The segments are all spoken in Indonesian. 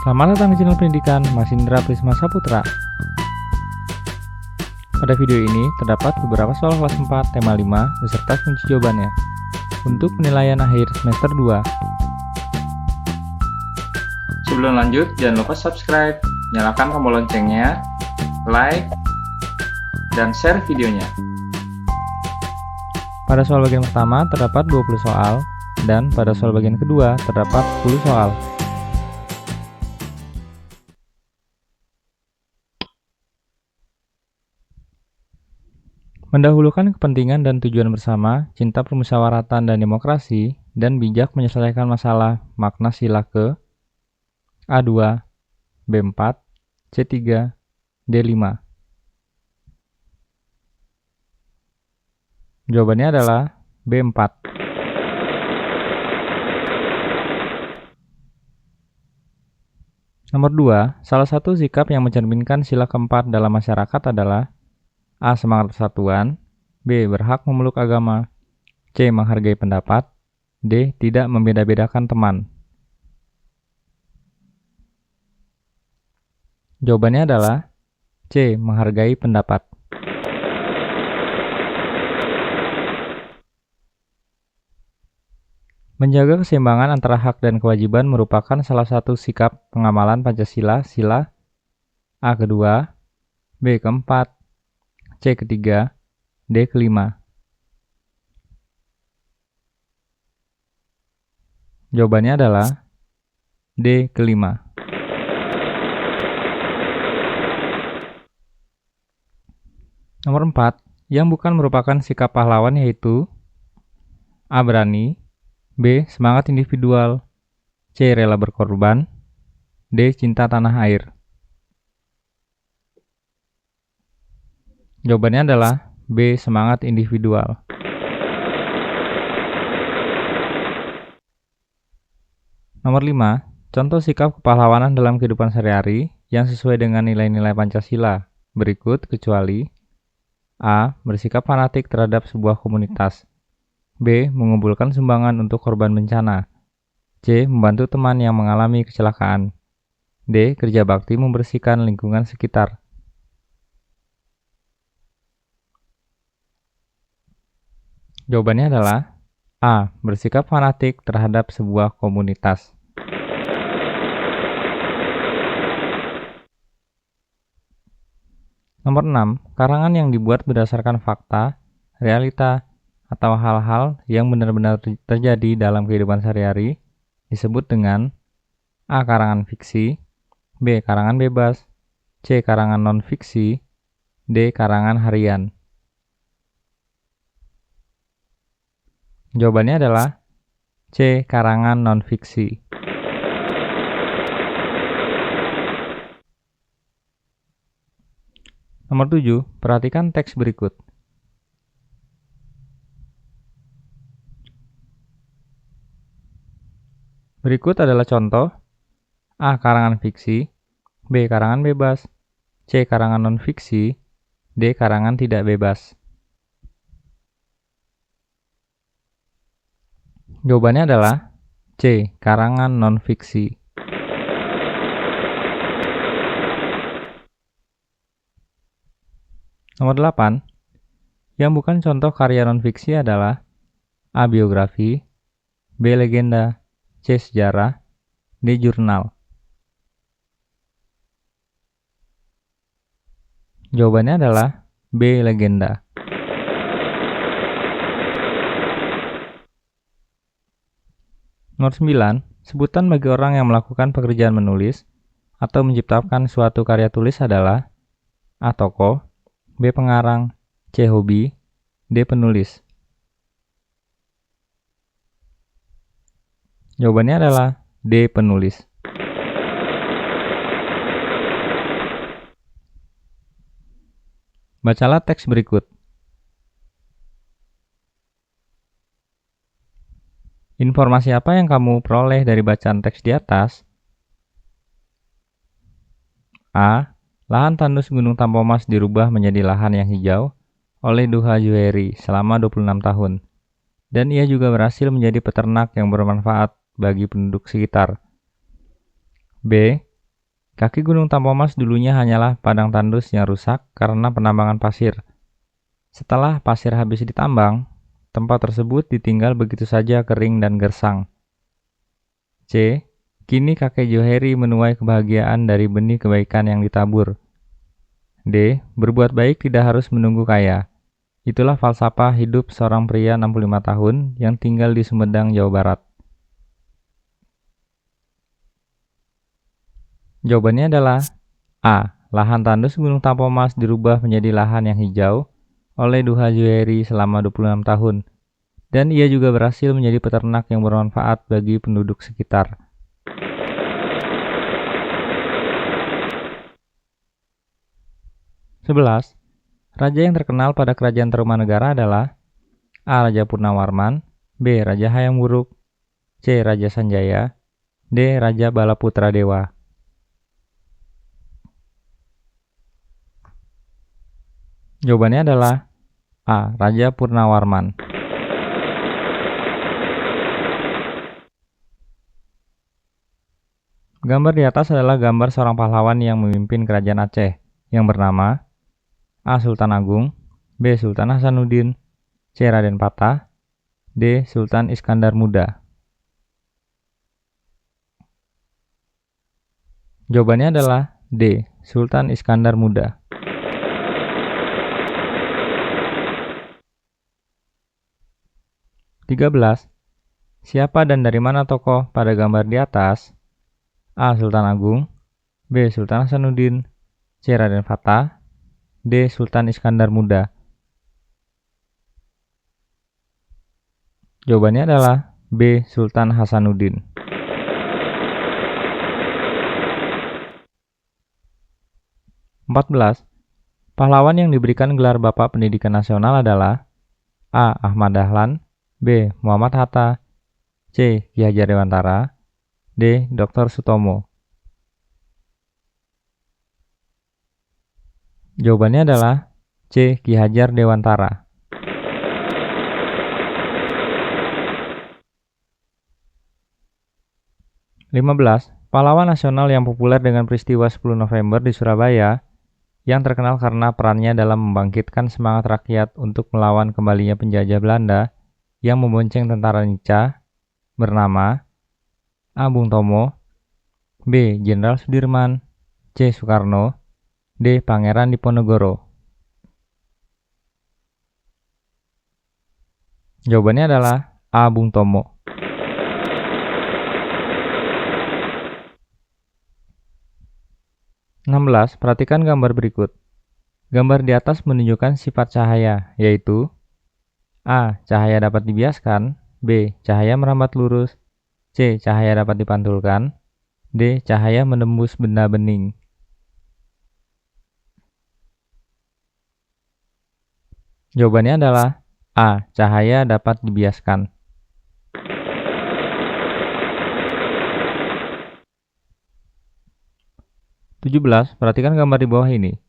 Selamat datang di channel pendidikan Mas Indra Prisma Saputra. Pada video ini terdapat beberapa soal kelas 4 tema 5 beserta kunci jawabannya untuk penilaian akhir semester 2. Sebelum lanjut, jangan lupa subscribe, nyalakan tombol loncengnya, like, dan share videonya. Pada soal bagian pertama terdapat 20 soal, dan pada soal bagian kedua terdapat 10 soal. Mendahulukan kepentingan dan tujuan bersama, cinta permusyawaratan dan demokrasi, dan bijak menyelesaikan masalah makna sila ke A2, B4, C3, D5. Jawabannya adalah B4. Nomor 2, salah satu sikap yang mencerminkan sila keempat dalam masyarakat adalah A. Semangat persatuan, B. Berhak memeluk agama, C. Menghargai pendapat, D. Tidak membeda-bedakan teman. Jawabannya adalah C. Menghargai pendapat. Menjaga keseimbangan antara hak dan kewajiban merupakan salah satu sikap pengamalan Pancasila sila A kedua, B keempat, C ketiga, D kelima. Jawabannya adalah D kelima. Nomor 4, yang bukan merupakan sikap pahlawan yaitu A. Berani, B. Semangat individual, C. Rela berkorban, D. Cinta tanah air. Jawabannya adalah B. Semangat individual. Nomor 5, contoh sikap kepahlawanan dalam kehidupan sehari-hari yang sesuai dengan nilai-nilai Pancasila berikut kecuali A. Bersikap fanatik terhadap sebuah komunitas, B. Mengumpulkan sumbangan untuk korban bencana, C. Membantu teman yang mengalami kecelakaan, D. Kerja bakti membersihkan lingkungan sekitar. Jawabannya adalah A. Bersikap fanatik terhadap sebuah komunitas. Nomor 6, karangan yang dibuat berdasarkan fakta, realita, atau hal-hal yang benar-benar terjadi dalam kehidupan sehari-hari disebut dengan A. Karangan fiksi, B. Karangan bebas, C. Karangan non-fiksi, D. Karangan harian. Jawabannya adalah C. Karangan non-fiksi. Nomor 7, perhatikan teks berikut. Berikut adalah contoh A. Karangan fiksi, B. Karangan bebas, C. Karangan non-fiksi, D. Karangan tidak bebas. Jawabannya adalah C. Karangan non-fiksi. Nomor 8, yang bukan contoh karya non-fiksi adalah A. Biografi, B. Legenda, C. Sejarah, D. Jurnal. Jawabannya adalah B. Legenda. Nomor 9, sebutan bagi orang yang melakukan pekerjaan menulis atau menciptakan suatu karya tulis adalah A. Tokoh, B. Pengarang, C. Hobi, D. Penulis. Jawabannya adalah D. Penulis. Bacalah teks berikut. Informasi apa yang kamu peroleh dari bacaan teks di atas? A. Lahan tandus Gunung Tampomas dirubah menjadi lahan yang hijau oleh Duha Juheri selama 26 tahun. Dan ia juga berhasil menjadi peternak yang bermanfaat bagi penduduk sekitar. B. Kaki Gunung Tampomas dulunya hanyalah padang tandus yang rusak karena penambangan pasir. Setelah pasir habis ditambang, tempat tersebut ditinggal begitu saja kering dan gersang. C. Kini kakek Joheri menuai kebahagiaan dari benih kebaikan yang ditabur. D. Berbuat baik tidak harus menunggu kaya. Itulah falsafah hidup seorang pria 65 tahun yang tinggal di Sumedang, Jawa Barat. Jawabannya adalah A. Lahan tandus Gunung Tampomas dirubah menjadi lahan yang hijau oleh Duha Joheri selama 26 tahun. Dan ia juga berhasil menjadi peternak yang bermanfaat bagi penduduk sekitar. Sebelas. Raja yang terkenal pada kerajaan Tarumanegara adalah A. Raja Purnawarman, B. Raja Hayam Wuruk, C. Raja Sanjaya, D. Raja Balaputra Dewa. Jawabannya adalah A. Raja Purnawarman. Gambar di atas adalah gambar seorang pahlawan yang memimpin kerajaan Aceh yang bernama A. Sultan Agung, B. Sultan Hasanuddin, C. Raden Patah, D. Sultan Iskandar Muda. Jawabannya adalah D. Sultan Iskandar Muda. 13. Siapa dan dari mana tokoh pada gambar di atas? A. Sultan Agung, B. Sultan Hasanuddin, C. Raden Fatah, D. Sultan Iskandar Muda. Jawabannya adalah B. Sultan Hasanuddin. 14. Pahlawan yang diberikan gelar Bapak Pendidikan Nasional adalah A. Ahmad Dahlan, B. Muhammad Hatta, C. Ki Hajar Dewantara, D. Dr. Sutomo. Jawabannya adalah C. Ki Hajar Dewantara. 15. Pahlawan nasional yang populer dengan peristiwa 10 November di Surabaya yang terkenal karena perannya dalam membangkitkan semangat rakyat untuk melawan kembalinya penjajah Belanda yang membonceng tentara Nica bernama A. Bung Tomo, B. Jenderal Sudirman, C. Soekarno, D. Pangeran Diponegoro. Jawabannya adalah A. Bung Tomo. 16. Perhatikan gambar berikut. Gambar di atas menunjukkan sifat cahaya, yaitu A. Cahaya dapat dibiaskan, B. Cahaya merambat lurus, C. Cahaya dapat dipantulkan, D. Cahaya menembus benda bening. Jawabannya adalah A. Cahaya dapat dibiaskan. 17. Perhatikan gambar di bawah ini.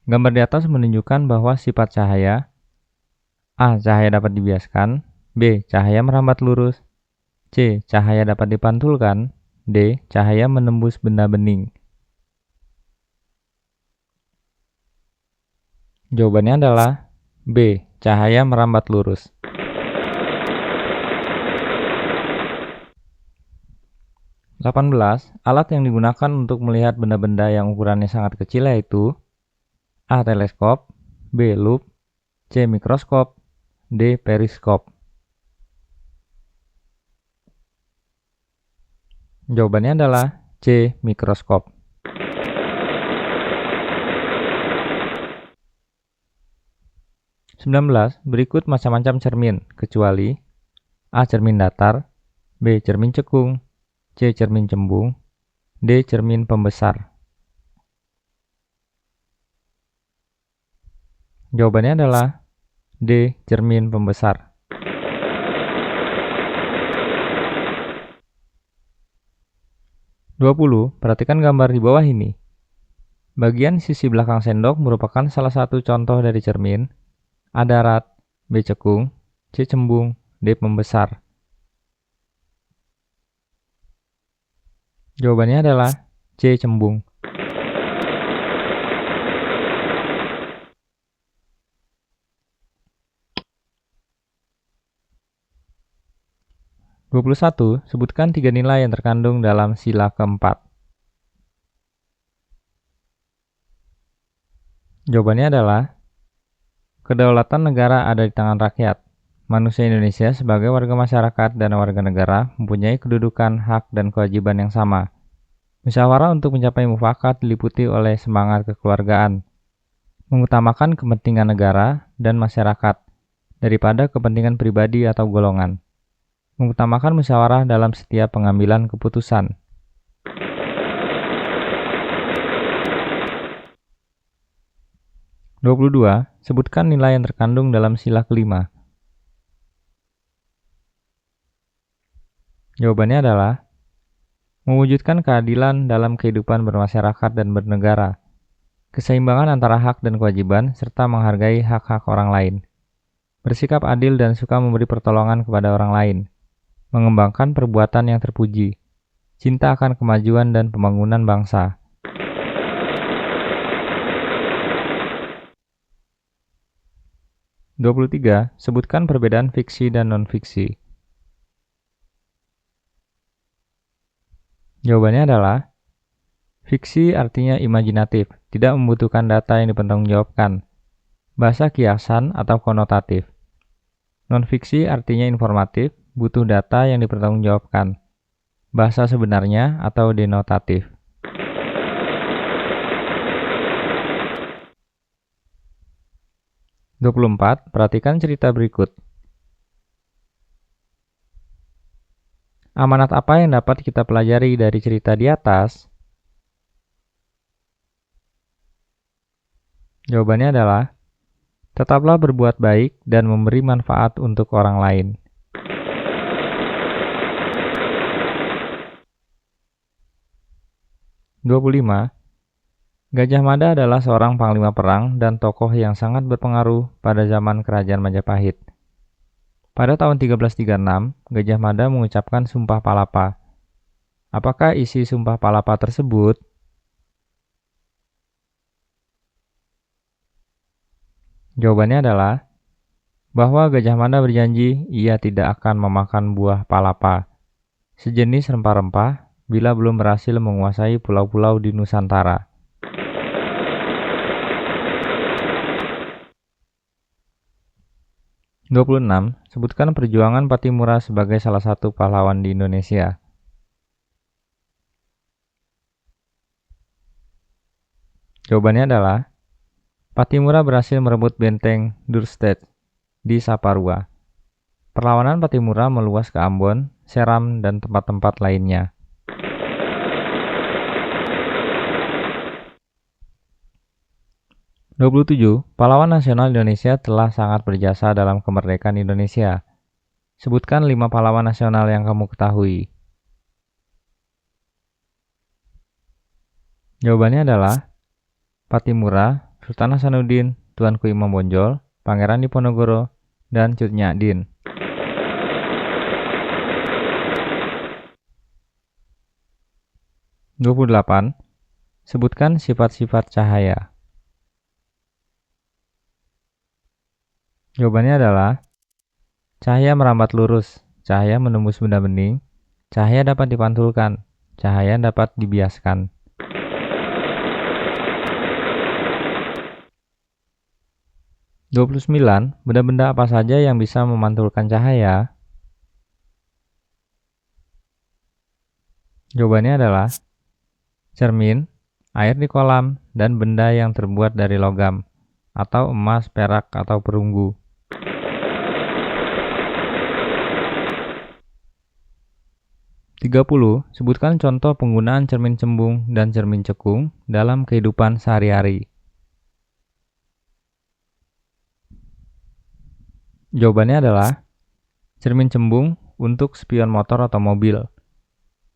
Gambar di atas menunjukkan bahwa sifat cahaya A. Cahaya dapat dibiaskan, B. Cahaya merambat lurus, C. Cahaya dapat dipantulkan, D. Cahaya menembus benda bening. Jawabannya adalah B. Cahaya merambat lurus. 18. Alat yang digunakan untuk melihat benda-benda yang ukurannya sangat kecil yaitu A. Teleskop, B. Lup, C. Mikroskop, D. Periskop. Jawabannya adalah C. Mikroskop. 19. Berikut macam-macam cermin, kecuali A. Cermin datar, B. Cermin cekung, C. Cermin cembung, D. Cermin pembesar. Jawabannya adalah D. Cermin pembesar. 20. Perhatikan gambar di bawah ini. Bagian sisi belakang sendok merupakan salah satu contoh dari cermin. A. Darat, B. Cekung, C. Cembung, D. Pembesar. Jawabannya adalah C. Cembung. 21. Sebutkan 3 nilai yang terkandung dalam sila keempat. Jawabannya adalah kedaulatan negara ada di tangan rakyat. Manusia Indonesia sebagai warga masyarakat dan warga negara mempunyai kedudukan, hak, dan kewajiban yang sama. Musyawarah untuk mencapai mufakat diliputi oleh semangat kekeluargaan, mengutamakan kepentingan negara dan masyarakat daripada kepentingan pribadi atau golongan, mengutamakan musyawarah dalam setiap pengambilan keputusan. (22) Sebutkan nilai yang terkandung dalam sila kelima. Jawabannya adalah mewujudkan keadilan dalam kehidupan bermasyarakat dan bernegara, keseimbangan antara hak dan kewajiban, serta menghargai hak-hak orang lain, bersikap adil dan suka memberi pertolongan kepada orang lain, mengembangkan perbuatan yang terpuji, cinta akan kemajuan dan pembangunan bangsa. (23) Sebutkan perbedaan fiksi dan non-fiksi. Jawabannya adalah fiksi artinya imajinatif, tidak membutuhkan data yang dipertanggungjawabkan, bahasa kiasan atau konotatif. Non-fiksi artinya informatif, butuh data yang dipertanggungjawabkan, bahasa sebenarnya atau denotatif. (24) Perhatikan cerita berikut. Amanat apa yang dapat kita pelajari dari cerita di atas? Jawabannya adalah tetaplah berbuat baik dan memberi manfaat untuk orang lain. (25) Gajah Mada adalah seorang panglima perang dan tokoh yang sangat berpengaruh pada zaman Kerajaan Majapahit. Pada tahun 1336, Gajah Mada mengucapkan Sumpah Palapa. Apakah isi Sumpah Palapa tersebut? Jawabannya adalah bahwa Gajah Mada berjanji ia tidak akan memakan buah palapa, sejenis rempah-rempah, bila belum berhasil menguasai pulau-pulau di Nusantara. (26) Sebutkan perjuangan Pattimura sebagai salah satu pahlawan di Indonesia. Jawabannya adalah Pattimura berhasil merebut benteng Duurstede di Saparua. Perlawanan Pattimura meluas ke Ambon, Seram, dan tempat-tempat lainnya. (27) Pahlawan nasional Indonesia telah sangat berjasa dalam kemerdekaan Indonesia. Sebutkan 5 pahlawan nasional yang kamu ketahui. Jawabannya adalah Pattimura, Sultan Hasanuddin, Tuanku Imam Bonjol, Pangeran Diponegoro, dan Cut Nyak Dien. (28) Sebutkan sifat-sifat cahaya. Jawabannya adalah cahaya merambat lurus, cahaya menembus benda bening, cahaya dapat dipantulkan, cahaya dapat dibiaskan. (29) Benda-benda apa saja yang bisa memantulkan cahaya? Jawabannya adalah cermin, air di kolam, dan benda yang terbuat dari logam, atau emas, perak, atau perunggu. (30) Sebutkan contoh penggunaan cermin cembung dan cermin cekung dalam kehidupan sehari-hari. Jawabannya adalah cermin cembung untuk spion motor atau mobil.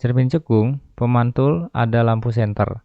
Cermin cekung, pemantul ada lampu senter.